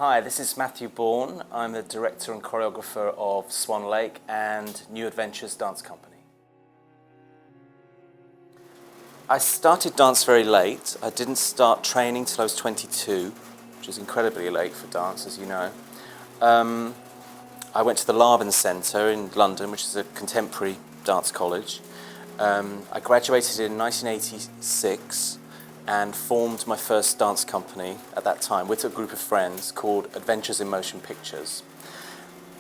Hi, this is Matthew Bourne. I'm the director and choreographer of Swan and New Adventures Dance Company. I started dance very late. I didn't start training till I was 22, which is incredibly late for dance, as you know. I went to the Larvin Centre in London, which is a contemporary dance college. I graduated in 1986 and formed my first dance company at that time with a group of friends called Adventures in Motion Pictures.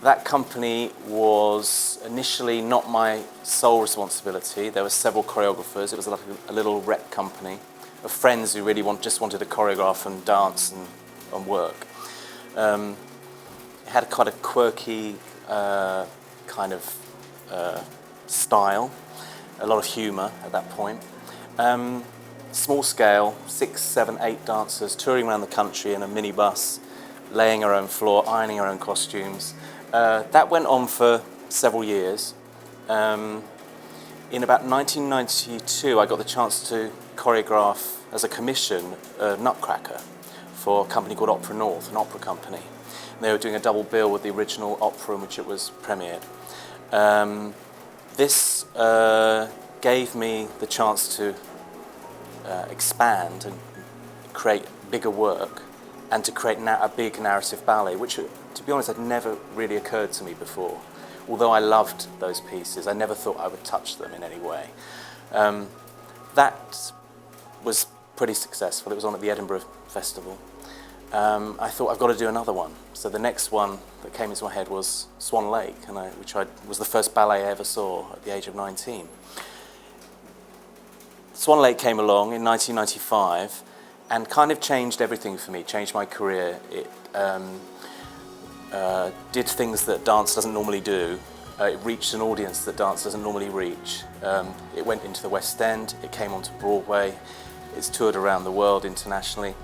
That company was initially not my sole responsibility. There were several choreographers. It was like a little rep company of friends who really just wanted to choreograph and dance and work. It had quite a quirky kind of style, a lot of humour at that point. Small scale, 6, 7, 8 dancers touring around the country in a minibus, laying our own floor, ironing our own costumes. That went on for several years. In about 1992, I got the chance to choreograph as a commission Nutcracker for a company called Opera North, an opera company. And they were doing a double bill with the original opera in which it was premiered. This gave me the chance to expand and create bigger work and to create a big narrative ballet, which, to be honest, had never really occurred to me before. Although I loved those pieces, I never thought I would touch them in any way. That was pretty successful. It was on at the Edinburgh Festival. I thought, I've got to do another one. So the next one that came into my head was Swan Lake, which was the first ballet I ever saw at the age of 19. Swan Lake came along in 1995 and kind of changed everything for me, changed my career. It did things that dance doesn't normally do. It reached an audience that dance doesn't normally reach. It went into the West End, it came onto Broadway, it's toured around the world internationally,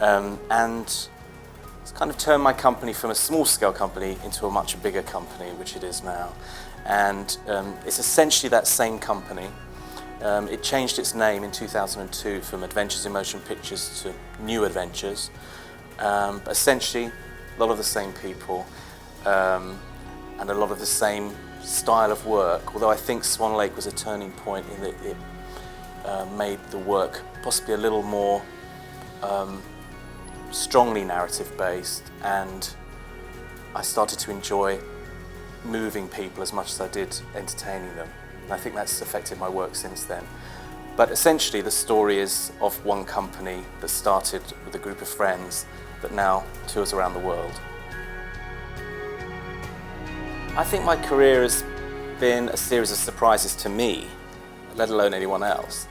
and it's kind of turned my company from a small-scale company into a much bigger company, which it is now. And it's essentially that same company. It changed its name in 2002 from Adventures in Motion Pictures to New Adventures. But essentially, a lot of the same people and a lot of the same style of work, although I think Swan Lake was a turning point in that it made the work possibly a little more strongly narrative-based, and I started to enjoy moving people as much as I did entertaining them. And I think that's affected my work since then. But essentially the story is of one company that started with a group of friends that now tours around the world. I think my career has been a series of surprises to me, let alone anyone else.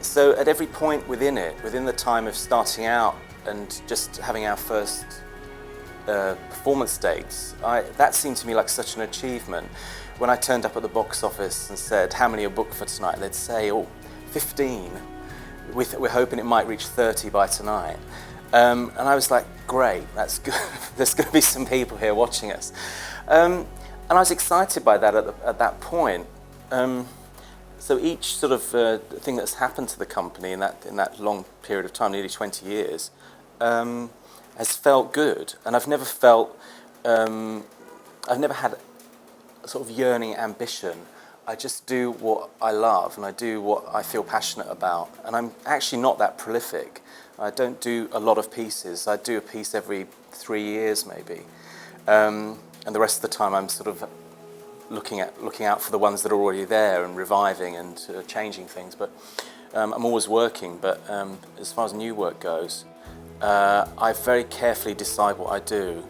So at every point within it, within the time of starting out and just having our first performance dates, that seemed to me like such an achievement. When I turned up at the box office and said, how many are booked for tonight? They'd say, 15. We're hoping it might reach 30 by tonight. And I was like, great, that's good. There's going to be some people here watching us. And I was excited by that at that point. So each sort of thing that's happened to the company in that long period of time, nearly 20 years, has felt good. And I've never had a sort of yearning ambition. I just do what I love and I do what I feel passionate about. And I'm actually not that prolific. I don't do a lot of pieces. I do a piece every 3 years maybe. And the rest of the time I'm sort of looking out for the ones that are already there and reviving and changing things. But I'm always working. But as far as new work goes, I very carefully decide what I do.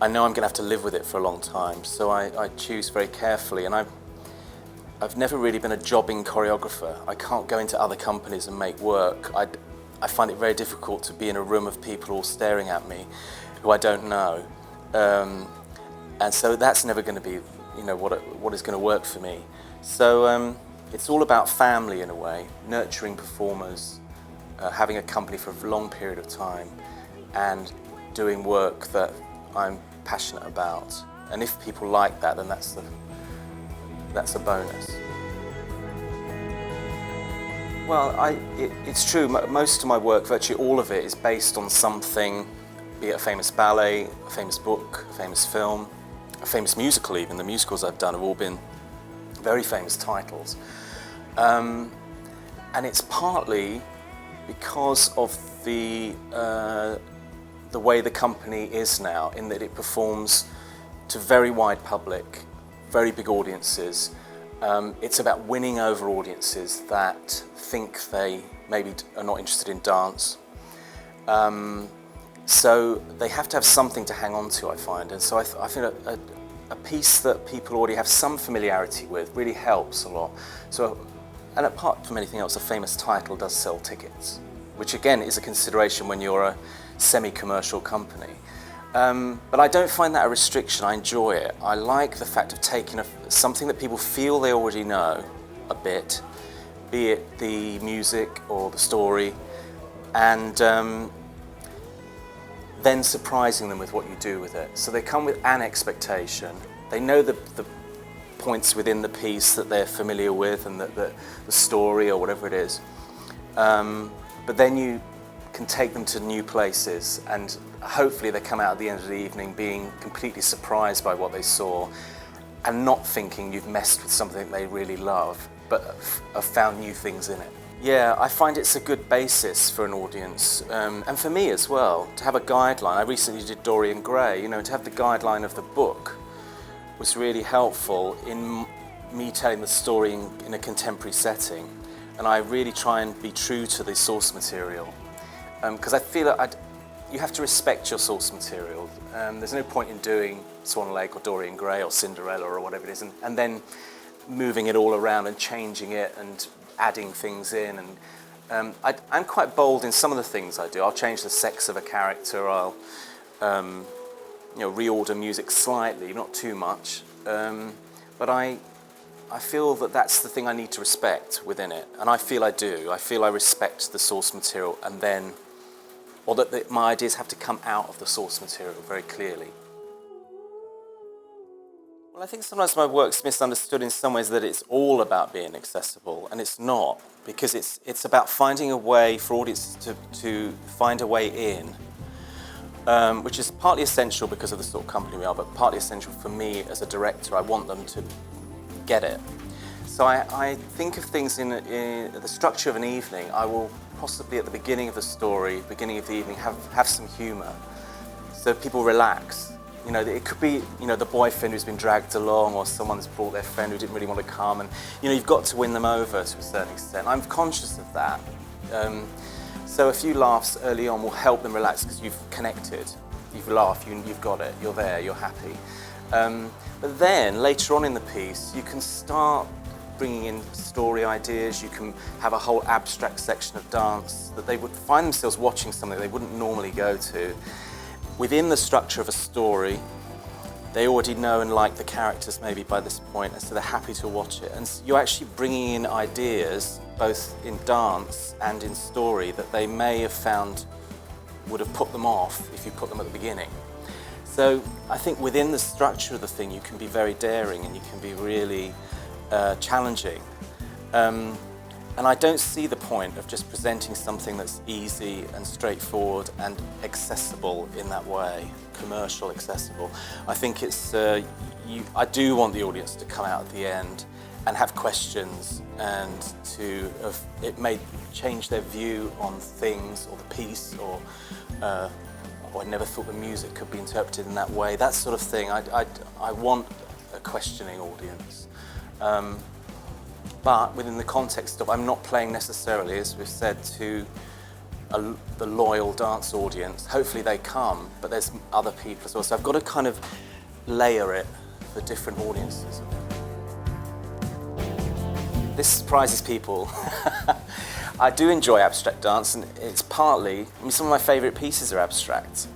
I know I'm going to have to live with it for a long time, so I choose very carefully. And I've never really been a jobbing choreographer. I can't go into other companies and make work. I find it very difficult to be in a room of people all staring at me who I don't know. And so that's never going to be, what is going to work for me. So it's all about family in a way, nurturing performers, having a company for a long period of time, and doing work that I'm passionate about. And if people like that, then that's a bonus. Well, it's true. Most of my work, virtually all of it, is based on something be it a famous ballet, a famous book, a famous film, a famous musical even. The musicals I've done have all been very famous titles. And it's partly because of the way the company is now, in that it performs to very wide public, very big audiences. It's about winning over audiences that think they maybe are not interested in dance. So they have to have something to hang on to, I find. And so I think a piece that people already have some familiarity with really helps a lot. So, and apart from anything else, a famous title does sell tickets, which again is a consideration when you're a semi-commercial company. But I don't find that a restriction. I enjoy it. I like the fact of taking something that people feel they already know a bit, be it the music or the story, and then surprising them with what you do with it. So they come with an expectation. They know the points within the piece that they're familiar with and the story or whatever it is. But then you can take them to new places, and hopefully they come out at the end of the evening being completely surprised by what they saw and not thinking you've messed with something they really love, but have found new things in it. Yeah, I find it's a good basis for an audience, and for me as well, to have a guideline. I recently did Dorian Gray, to have the guideline of the book was really helpful in me telling the story in a contemporary setting, and I really try and be true to the source material, because I feel that you have to respect your source material. There's no point in doing Swan Lake or Dorian Gray or Cinderella or whatever it is, and then moving it all around and changing it and adding things in. And I'm quite bold in some of the things I do. I'll change the sex of a character. I'll reorder music slightly, not too much. But I feel that that's the thing I need to respect within it, and I feel I do. I feel I respect the source material, and then, or that my ideas have to come out of the source material very clearly. Well, I think sometimes my work's misunderstood in some ways, that it's all about being accessible, and it's not, because it's about finding a way for audiences to find a way in, which is partly essential because of the sort of company we are, but partly essential for me as a director. I want them to get it. So I think of things in the structure of an evening. I will possibly at the beginning of the story, beginning of the evening, have some humour, so people relax. It could be, the boyfriend who's been dragged along, or someone's brought their friend who didn't really want to come, and you've got to win them over to a certain extent. I'm conscious of that. So a few laughs early on will help them relax, because you've connected, you've laughed, you've got it, you're there, you're happy. But then later on in the piece, you can start bringing in story ideas. You can have a whole abstract section of dance that they would find themselves watching something they wouldn't normally go to. Within the structure of a story, they already know and like the characters maybe by this point, and so they're happy to watch it. And so you're actually bringing in ideas, both in dance and in story, that they may have found would have put them off if you put them at the beginning. So I think within the structure of the thing, you can be very daring and you can be really challenging. And I don't see the point of just presenting something that's easy and straightforward and accessible in that way, commercial accessible. I think it's, I do want the audience to come out at the end and have questions, and it may change their view on things or the piece, or I never thought the music could be interpreted in that way, that sort of thing. I want a questioning audience. But within the context of, I'm not playing necessarily, as we've said, to the loyal dance audience. Hopefully they come, but there's other people as well. So I've got to kind of layer it for different audiences. This surprises people. I do enjoy abstract dance, and it's partly, some of my favourite pieces are abstract.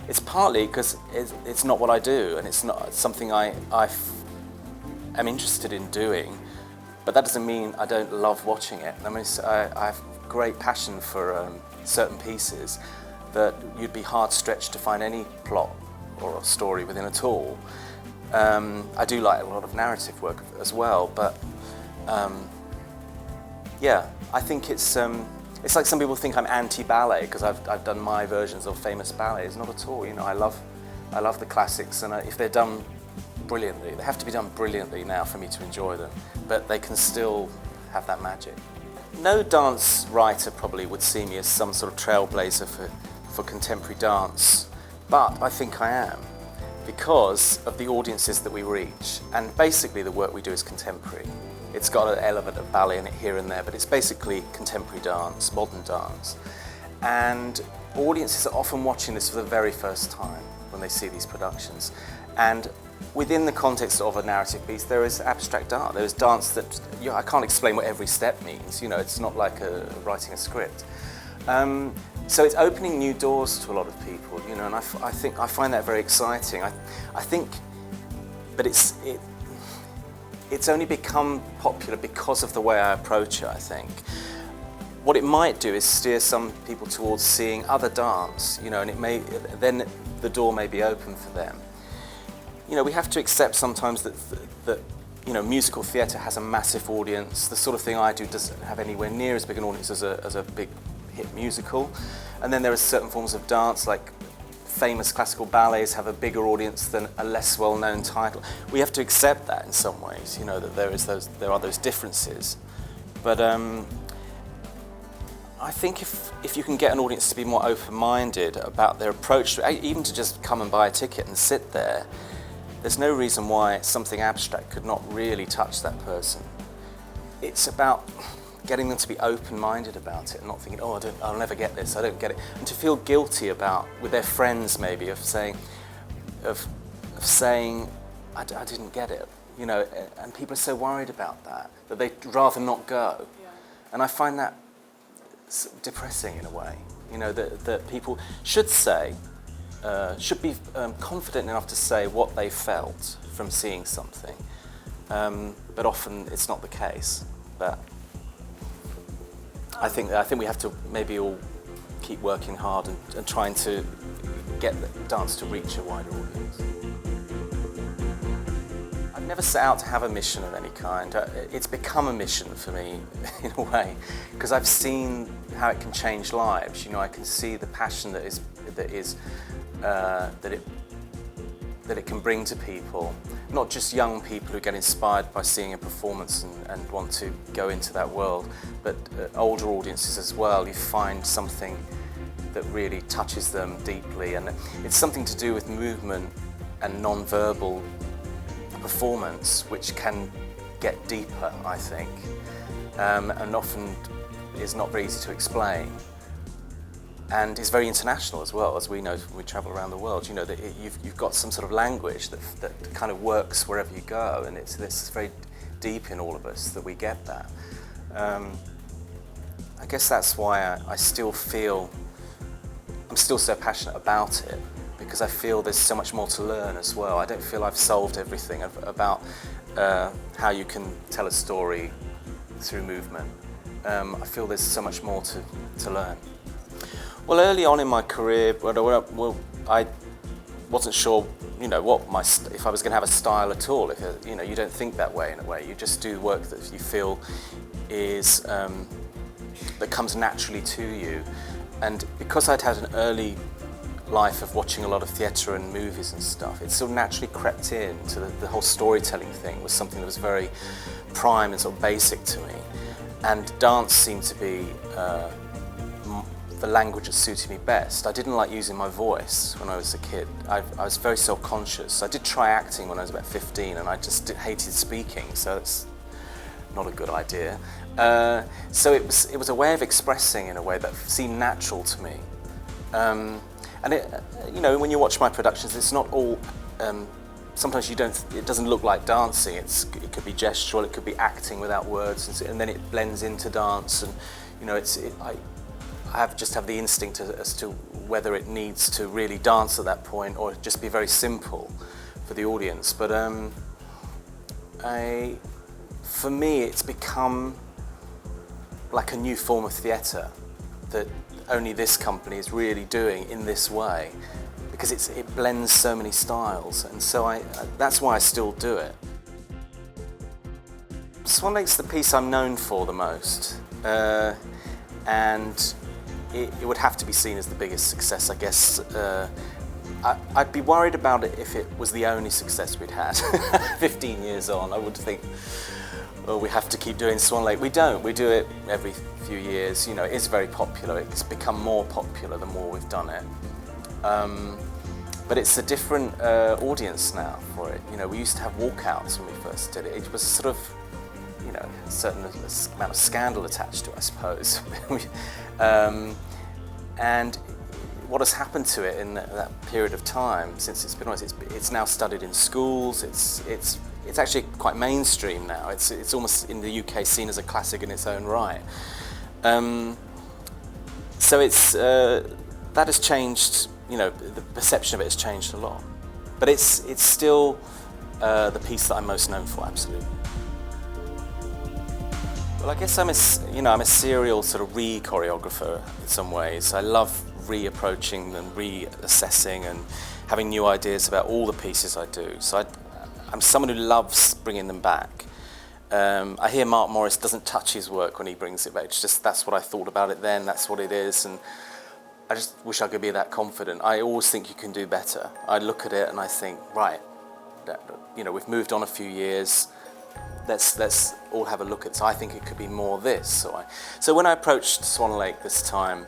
It's partly because it's not what I do, and it's not something I am interested in doing. But that doesn't mean I don't love watching it. I have great passion for certain pieces that you'd be hard stretched to find any plot or a story within at all. I do like a lot of narrative work as well, but yeah, I think it's It's like some people think I'm anti-ballet because I've done my versions of famous ballets. Not at all. You know, I love the classics, and if they're done brilliantly, they have to be done brilliantly now for me to enjoy them, but they can still have that magic. No dance writer probably would see me as some sort of trailblazer for contemporary dance, but I think I am, because of the audiences that we reach, and basically the work we do is contemporary. It's got an element of ballet in it here and there, but it's basically contemporary dance, modern dance. And audiences are often watching this for the very first time when they see these productions. And within the context of a narrative piece, there is abstract art. There is dance that I can't explain what every step means. You know, it's not like writing a script. So it's opening new doors to a lot of people. You know, and I find that very exciting. I think, but it's only become popular because of the way I approach it. I think what it might do is steer some people towards seeing other dance. You know, and then the door may be open for them. You know, we have to accept sometimes that you know, musical theatre has a massive audience. The sort of thing I do doesn't have anywhere near as big an audience as a big hit musical. And then there are certain forms of dance, like famous classical ballets have a bigger audience than a less well-known title. We have to accept that in some ways, you know, that there are those differences. But I think if you can get an audience to be more open-minded about their approach, even to just come and buy a ticket and sit there, there's no reason why something abstract could not really touch that person. It's about getting them to be open-minded about it and not thinking, oh, I'll never get this, I don't get it. And to feel guilty about, with their friends maybe, of saying, I didn't get it. You know, and people are so worried about that they'd rather not go. Yeah. And I find that depressing in a way. You know, that people should say, should be confident enough to say what they felt from seeing something, but often it's not the case. But I think we have to maybe all keep working hard and trying to get the dance to reach a wider audience. I've never set out to have a mission of any kind. It's become a mission for me in a way, because I've seen how it can change lives. You know, I can see the passion that it can bring to people, not just young people who get inspired by seeing a performance and want to go into that world, but older audiences as well. You find something that really touches them deeply, and it's something to do with movement and non-verbal performance, which can get deeper, I think, and often is not very easy to explain. And it's very international as well, as we know when we travel around the world. You know, that you've got some sort of language that kind of works wherever you go, and this is very deep in all of us that we get that. I guess that's why I still feel I'm still so passionate about it, because I feel there's so much more to learn as well. I don't feel I've solved everything about how you can tell a story through movement. I feel there's so much more to learn. Well, early on in my career, I wasn't sure, you know, if I was going to have a style at all. You know, you don't think that way in a way. You just do work that you feel is that comes naturally to you. And because I'd had an early life of watching a lot of theatre and movies and stuff, it sort of naturally crept in to the whole storytelling thing was something that was very prime and sort of basic to me. And dance seemed to be the language that suited me best. I didn't like using my voice when I was a kid. I was very self-conscious. I did try acting when I was about 15, and I just hated speaking, so it's not a good idea. So it was a way of expressing in a way that seemed natural to me. And you know, when you watch my productions, it's not all. Sometimes it doesn't look like dancing. It could be gestural, it could be acting without words, and then it blends into dance. And you know, I just have the instinct as to whether it needs to really dance at that point or just be very simple for the audience. But for me, it's become like a new form of theatre that only this company is really doing in this way, because it blends so many styles, and so that's why I still do it. Swan Lake's the piece I'm known for the most. and it would have to be seen as the biggest success, I guess. I'd be worried about it if it was the only success we'd had. 15 years on, I would think, well, we have to keep doing Swan Lake. We don't. We do it every few years. You know, it is very popular. It's become more popular the more we've done it. But it's a different audience now for it. You know, we used to have walkouts when we first did it. It was sort of, you know, a certain amount of scandal attached to it, I suppose. And what has happened to it in that period of time since it's been on? It's now studied in schools. It's actually quite mainstream now. It's almost in the UK seen as a classic in its own right. So that has changed. You know, the perception of it has changed a lot. But it's still the piece that I'm most known for, absolutely. Well, I guess I'm a serial sort of re-choreographer in some ways. I love reapproaching and reassessing and having new ideas about all the pieces I do. So I'm someone who loves bringing them back. I hear Mark Morris doesn't touch his work when he brings it back. It's just, that's what I thought about it then, that's what it is, and I just wish I could be that confident. I always think you can do better. I look at it and I think, right, you know, we've moved on a few years, let's all have a look at it. So I think it could be more this. So when I approached Swan Lake this time,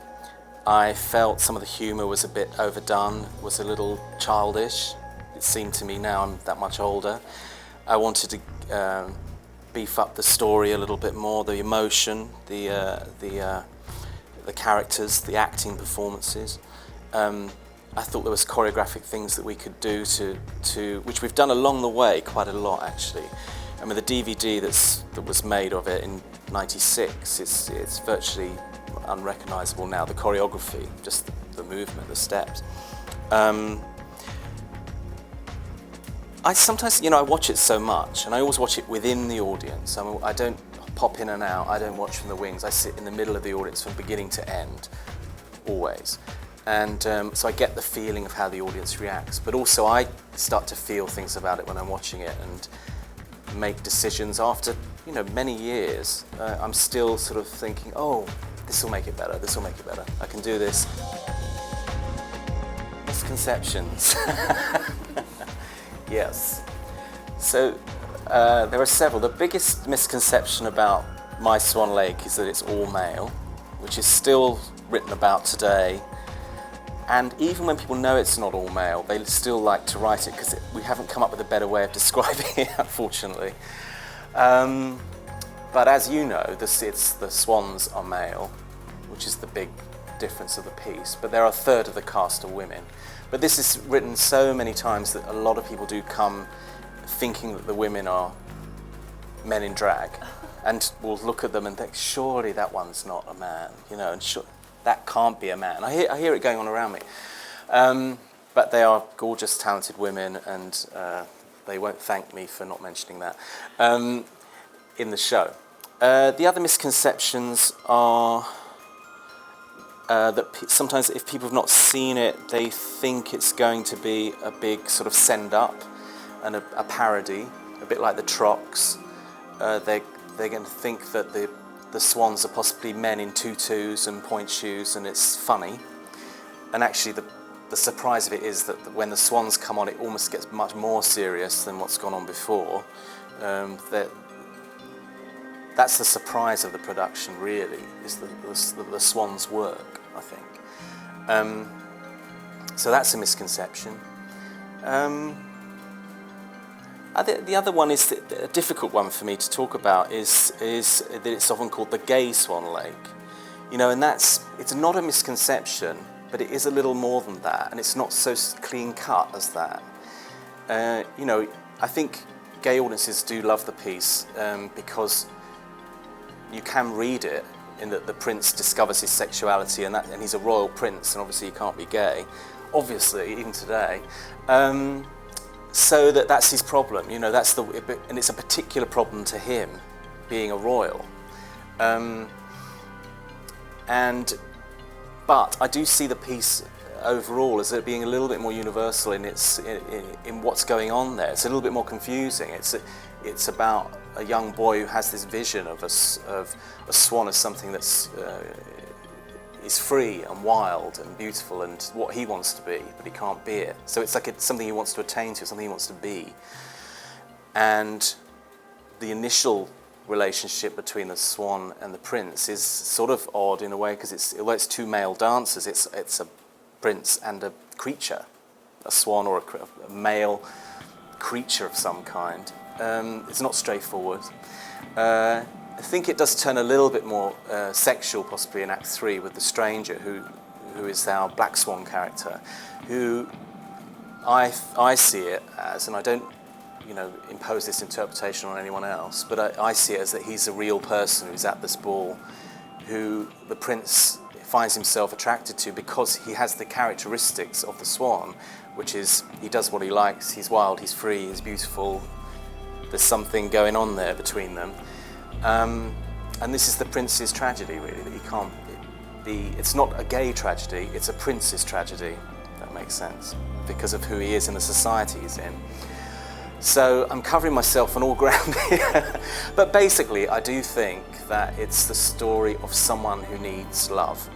I felt some of the humour was a bit overdone, was a little childish. It seemed to me now I'm that much older. I wanted to beef up the story a little bit more, the emotion, the characters, the acting performances. I thought there was choreographic things that we could do to which we've done along the way quite a lot actually. I mean, the DVD that was made of it in '96, it's virtually unrecognisable now. The choreography, just the movement, the steps. I sometimes, you know, I watch it so much, and I always watch it within the audience. I mean, I don't pop in and out. I don't watch from the wings. I sit in the middle of the audience from beginning to end, always. And so I get the feeling of how the audience reacts. But also I start to feel things about it when I'm watching it and make decisions after, you know, many years. I'm still sort of thinking, oh, this will make it better. This will make it better. I can do this. Misconceptions. Yes. So there are several. The biggest misconception about My Swan Lake is that it's all male, which is still written about today. And even when people know it's not all male, they still like to write it because we haven't come up with a better way of describing it, unfortunately. But as you know, the swans are male, which is the big difference of the piece. But there are a third of the cast are women. But this is written so many times that a lot of people do come thinking that the women are men in drag, and will look at them and think, surely that one's not a man, you know, and that can't be a man. I hear it going on around me. But they are gorgeous, talented women, and they won't thank me for not mentioning that in the show. The other misconceptions are that sometimes if people have not seen it, they think it's going to be a big sort of send-up and a parody, a bit like the Trocs. They're going to think that the swans are possibly men in tutus and point shoes, and it's funny. And actually the surprise of it is that when the swans come on, it almost gets much more serious than what's gone on before. That's the surprise of the production, really, is the swans work, I think. So that's a misconception. The other one is a difficult one for me to talk about is that it's often called the gay Swan Lake. You know, and it's not a misconception, but it is a little more than that, and it's not so clean cut as that. You know, I think gay audiences do love the piece because you can read it in that the prince discovers his sexuality, and he's a royal prince, and obviously he can't be gay, obviously, even today. So that's his problem, you know, and it's a particular problem to him, being a royal. But I do see the piece overall as it being a little bit more universal in what's going on there. It's a little bit more confusing. It's about a young boy who has this vision of a swan as something that's is free and wild and beautiful and what he wants to be, but he can't be it. So it's like it's something he wants to attain to, something he wants to be. And the initial relationship between the swan and the prince is sort of odd in a way, because although it's two male dancers, it's a prince and a creature, a swan or a male creature of some kind. It's not straightforward. I think it does turn a little bit more sexual, possibly in Act 3, with the stranger, who is our Black Swan character, who I see it as, and I don't, impose this interpretation on anyone else, but I see it as that he's a real person who's at this ball, who the prince finds himself attracted to because he has the characteristics of the swan, which is he does what he likes, he's wild, he's free, he's beautiful. There's something going on there between them. And this is the prince's tragedy, really, that he can't be. It's not a gay tragedy, it's a prince's tragedy, if that makes sense, because of who he is and the society he's in. So I'm covering myself on all ground here. But basically, I do think that it's the story of someone who needs love.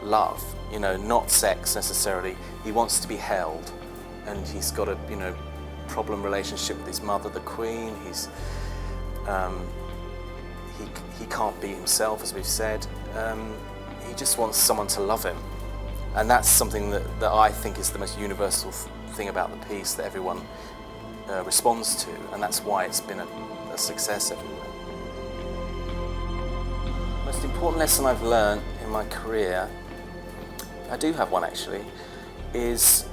Love, not sex necessarily. He wants to be held, and he's got a, problem relationship with his mother, the queen. He can't be himself, as we've said. He just wants someone to love him. And that's something that I think is the most universal thing about the piece that everyone responds to, and that's why it's been a success everywhere. The most important lesson I've learned in my career, I do have one actually, is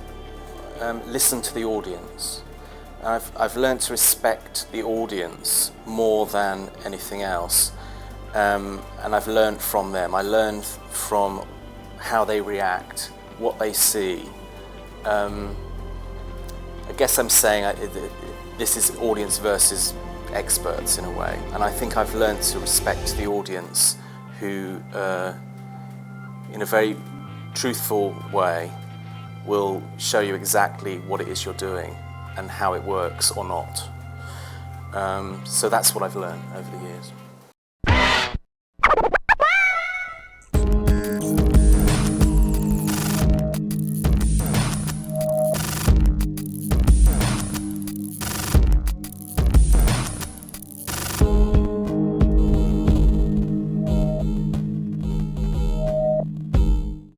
listen to the audience. I've learned to respect the audience more than anything else, and I've learned from them. I learned from how they react, what they see. I guess I'm saying this is audience versus experts in a way, and I think I've learned to respect the audience who, in a very truthful way, will show you exactly what it is you're doing and how it works or not. So that's what I've learned over the years.